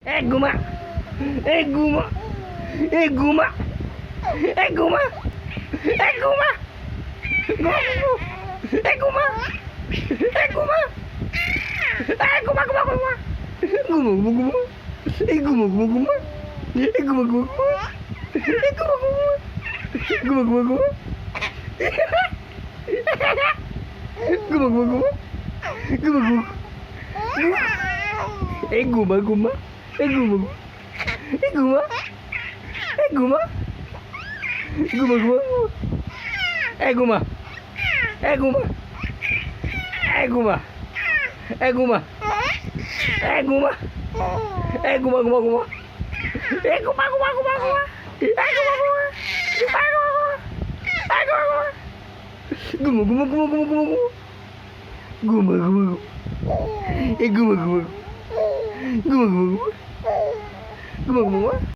guma. Guma. Guma. Guma. Guma. Guma. Guma. Guma. Guma, guma, guma. Guma, guma, guma. Guma, guma, guma. Guma, guma, guma. Guma, guma. Guma, guma, guma. Guma, guma, guma. Guma, guma. Guma, guma. Guma. Guma. Guma. Guma, guma. Guma. Guma. Guma. Guma. Guma. Guma, guma, guma. Guma, guma, guma, guma. Guma, guma, guma, guma, guma. Guma, guma, guma. Guma, guma. Guma, guma. Guma, guma.